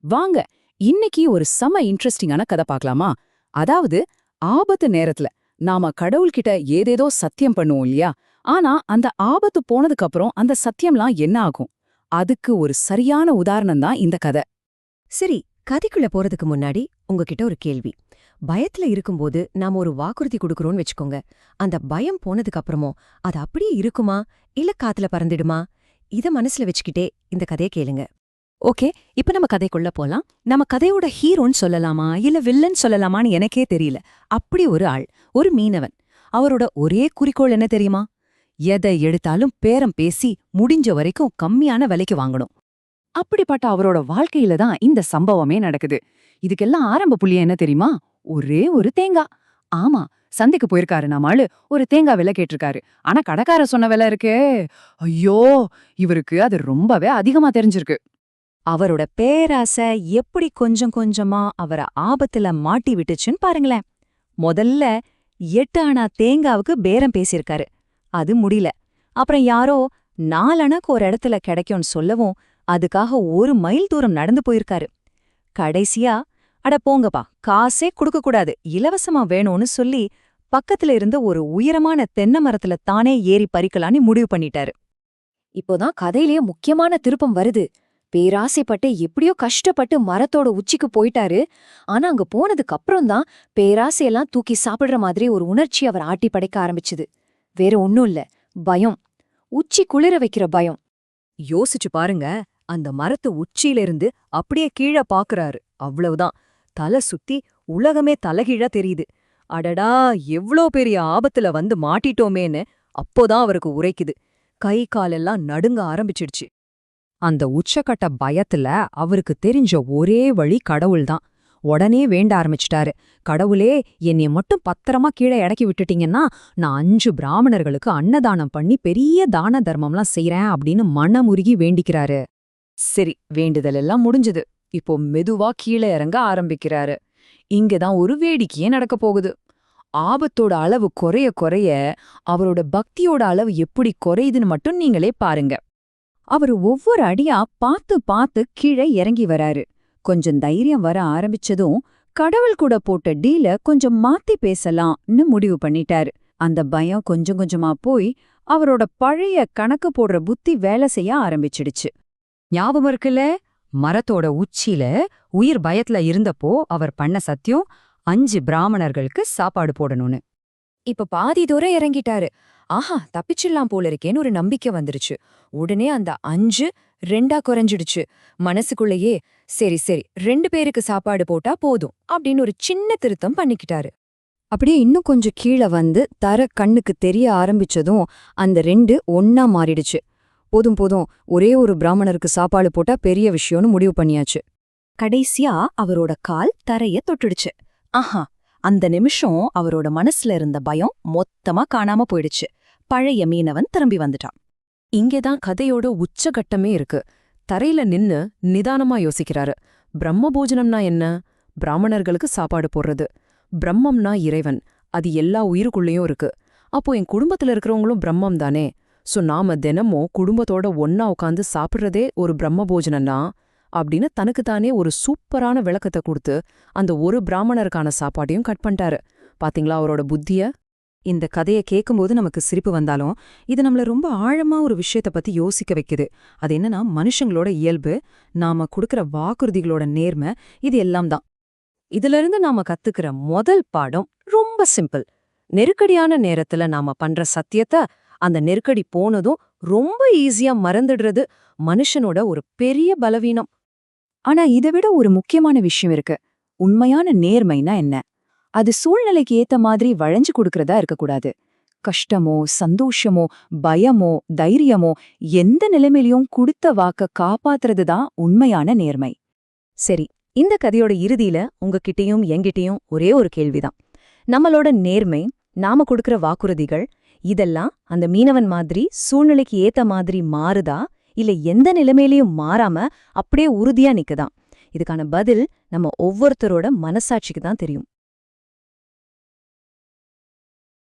வாங்க இன்னைக்கு ஒரு செம இன்ட்ரெஸ்டிங்கான கதை பார்க்கலாமா? அதாவது ஆபத்து நேரத்துல நாம கடவுள்கிட்ட ஏதேதோ சத்தியம் பண்ணுவோம் இல்லையா? ஆனா அந்த ஆபத்து போனதுக்கு அப்புறம் அந்த சத்தியம்லாம் என்ன ஆகும்? அதுக்கு ஒரு சரியான உதாரணம் தான் இந்த கதை. சரி, கதைக்குள்ள போறதுக்கு முன்னாடி உங்ககிட்ட ஒரு கேள்வி. பயத்துல இருக்கும்போது நாம ஒரு வாக்குறுதி கொடுக்கறோம்னு வச்சுக்கோங்க. அந்த பயம் போனதுக்கு அப்புறமும் அது அப்படியே இருக்குமா, இல்ல காத்துல பறந்துடுமா? இத மனசுல வச்சுக்கிட்டே இந்த கதையை கேளுங்க. ஓகே, இப்ப நம்ம கதைக்குள்ள போலாம். நம்ம கதையோட ஹீரோன்னு சொல்லலாமா இல்ல வில்லன் சொல்லலாமான்னு எனக்கே தெரியல. அப்படி ஒரு ஆள், ஒரு மீனவன். அவரோட ஒரே குறிக்கோள் என்ன தெரியுமா? எதை எடுத்தாலும் பேரம் பேசி முடிஞ்ச வரைக்கும் கம்மியான விலைக்கு வாங்கணும். அப்படிப்பட்ட அவரோட வாழ்க்கையில தான் இந்த சம்பவமே நடக்குது. இதுக்கெல்லாம் ஆரம்ப புள்ளி என்ன தெரியுமா? ஒரே ஒரு தேங்காய். ஆமா, சந்தைக்கு போயிருக்காரு நம்மாளு, ஒரு தேங்காய் விலை கேட்டிருக்காரு. ஆனா கடைக்காரர் சொன்ன விலை இருக்கே, ஐயோ, இவருக்கு அது ரொம்பவே அதிகமா தெரிஞ்சிருக்கு. அவரோட பேராசை எப்படி கொஞ்சம் கொஞ்சமா அவரை ஆபத்துல மாட்டி விட்டுச்சுன்னு பாருங்களேன். முதல்ல 8 அணா தேங்காவுக்கு பேரம் பேசியிருக்காரு. அது முடியல. அப்புறம் யாரோ 4 அணாக்கு ஒரு இடத்துல கிடைக்கும்னு சொல்லவும் அதுக்காக 1 மைல் தூரம் நடந்து போயிருக்காரு. கடைசியா, அட போங்கப்பா, காசே கொடுக்கக்கூடாது, இலவசமா வேணும்னு சொல்லி பக்கத்துல இருந்த ஒரு உயரமான தென்னை மரத்துல தானே ஏறி பறிக்கலான்னு முடிவு பண்ணிட்டாரு. இப்போதான் கதையிலேயே முக்கியமான திருப்பம் வருது. பேராசைப்பட்டு எப்படியோ கஷ்டப்பட்டு மரத்தோட உச்சிக்கு போயிட்டாரு. ஆனா அங்க போனதுக்கு அப்புறம் தான் பேராசையெல்லாம் தூக்கி சாப்பிடுற மாதிரி ஒரு உணர்ச்சி அவர் ஆட்டி படைக்க ஆரம்பிச்சுது. வேற ஒன்னும் இல்ல, பயம். உச்சி குளிர வைக்கிற பயம். யோசிச்சு பாருங்க, அந்த மரத்து உச்சியிலிருந்து அப்படியே கீழே பாக்குறாரு. அவ்வளவுதான், தலை சுத்தி உலகமே தலைகீழா தெரியுது. அடடா, எவ்ளோ பெரிய ஆபத்துல வந்து மாட்டிட்டோமேன்னு அப்போதான் அவருக்கு உரைக்குது. கை காலெல்லாம் நடுங்க ஆரம்பிச்சிடுச்சு. அந்த உச்சக்கட்ட பயத்துல அவருக்கு தெரிஞ்ச ஒரே வழி கடவுள்தான். உடனே வேண்ட ஆரம்பிச்சிட்டாரு. கடவுளே, என்னைய மட்டும் பத்திரமா கீழே இறக்கி விட்டுட்டீங்கன்னா நான் 5 பிராமணர்களுக்கு அன்னதானம் பண்ணி பெரிய தான தர்மம்லாம் செய்றேன் அப்படின்னு மனமுருகி வேண்டிக்கிறாரு. சரி, வேண்டுதல் எல்லாம் முடிஞ்சது. இப்போ மெதுவா கீழே இறங்க ஆரம்பிக்கிறாரு. இங்கதான் ஒரு வேடிக்கையே நடக்க போகுது. ஆபத்தோட அளவு குறைய குறைய அவரோட பக்தியோட அளவு எப்படி குறையுதுன்னு மட்டும் நீங்களே பாருங்க. அவரு ஒவ்வொரு அடியா பார்த்து பார்த்து கீழே இறங்கி வராரு. கொஞ்சம் தைரியம் வர ஆரம்பிச்சதும் கடவுள் கூட போட்ட டீல கொஞ்சம் மாத்தி பேசலாம்னு முடிவு பண்ணிட்டாரு. அந்த பயம் கொஞ்சம் கொஞ்சமா போய் அவரோட பழைய கணக்கு போடுற புத்தி வேலை செய்ய ஆரம்பிச்சிடுச்சு. ஞாபகம் இருக்குல்ல, மரத்தோட உச்சியில உயிர் பயத்துல இருந்தப்போ அவர் பண்ண சத்தியம் 5 பிராமணர்களுக்கு சாப்பாடு போடணும்னு. இப்ப பாதி தூரம் இறங்கிட்டாரு. ஆஹா, தப்பிச்சிடலாம் போல இருக்கேன்னு ஒரு நம்பிக்கை வந்துருச்சு. உடனே அந்த 5 2ஆ குறைஞ்சிடுச்சு. மனசுக்குள்ளேயே சரி சரி 2 பேருக்கு சாப்பாடு போட்டா போதும் அப்படின்னு ஒரு சின்ன திருத்தம் பண்ணிக்கிட்டாரு. அப்படியே இன்னும் கொஞ்சம் கீழே வந்து தர கண்ணுக்கு தெரிய ஆரம்பிச்சதும் அந்த 2 ஒன்னா மாறிடுச்சு. போதும் போதும், ஒரே ஒரு பிராமணருக்கு சாப்பாடு போட்டா பெரிய விஷயம்னு முடிவு பண்ணியாச்சு. கடைசியா அவரோட கால் தரைய தொட்டுடுச்சு. ஆஹா, அந்த நிமிஷம் அவரோட மனசுல இருந்த பயம் மொத்தமா காணாம போயிடுச்சு. பழைய மீனவன் திரும்பி வந்துட்டான். இங்கேதான் கதையோட உச்சகட்டமே இருக்கு. தரையில நின்னு நிதானமா யோசிக்கிறாரு. பிரம்ம போஜனம்னா என்ன? பிராமணர்களுக்கு சாப்பாடு போடுறது. பிரம்மம்னா இறைவன், அது எல்லா உயிருக்குள்ளேயும் இருக்கு. அப்போ என் குடும்பத்துல இருக்கிறவங்களும் பிரம்மம் தானே. சோ நாம தினமும் குடும்பத்தோட ஒன்னா உட்காந்து சாப்பிடுறதே ஒரு பிரம்ம போஜனம்னா அப்படின்னு தனக்குத்தானே ஒரு சூப்பரான விளக்கத்தை கொடுத்து அந்த ஒரு பிராமணருக்கான சாப்பாட்டையும் கட் பண்ணிட்டாரு. பாத்தீங்களா அவரோட புத்திய? இந்த கதையை கேட்கும்போது நமக்கு சிரிப்பு வந்தாலும் இது நம்மள ரொம்ப ஆழமா ஒரு விஷயத்த பத்தி யோசிக்க வைக்குது. அது என்னன்னா, மனுஷங்களோட இயல்பு, நாம கொடுக்கற வாக்குறுதிகளோட நேர்மை, இது எல்லாம் தான். இதுல இருந்து நாம கத்துக்கிற முதல் பாடம் ரொம்ப சிம்பிள். நெருக்கடியான நேரத்துல நாம பண்ற சத்தியத்தை அந்த நெருக்கடி போனதும் ரொம்ப ஈஸியா மறந்துடுறது மனுஷனோட ஒரு பெரிய பலவீனம். ஆனா இதை விட ஒரு முக்கியமான விஷயம் இருக்கு. உண்மையான நேர்மைனா என்ன? அது சூழ்நிலைக்கு ஏத்த மாதிரி வளைஞ்சு கொடுக்கறதா இருக்கக்கூடாது. கஷ்டமோ சந்தோஷமோ பயமோ தைரியமோ எந்த நிலைமையிலும் கொடுத்த வாக்க காப்பாத்துறது தான் உண்மையான நேர்மை. சரி, இந்த கதையோட இறுதியில உங்ககிட்டயும் என்கிட்டயும் ஒரே ஒரு கேள்விதான். நம்மளோட நேர்மை, நாம கொடுக்கற வாக்குறுதிகள், இதெல்லாம் அந்த மீனவன் மாதிரி சூழ்நிலைக்கு ஏத்த மாதிரி மாறுதா, இல்ல எந்த நிலைமையிலயும் மாறாம அப்படியே உறுதியா நிக்குதா? இதுக்கான பதில் நம்ம ஒவ்வொருத்தரோட மனசாட்சிக்கு தான் தெரியும்.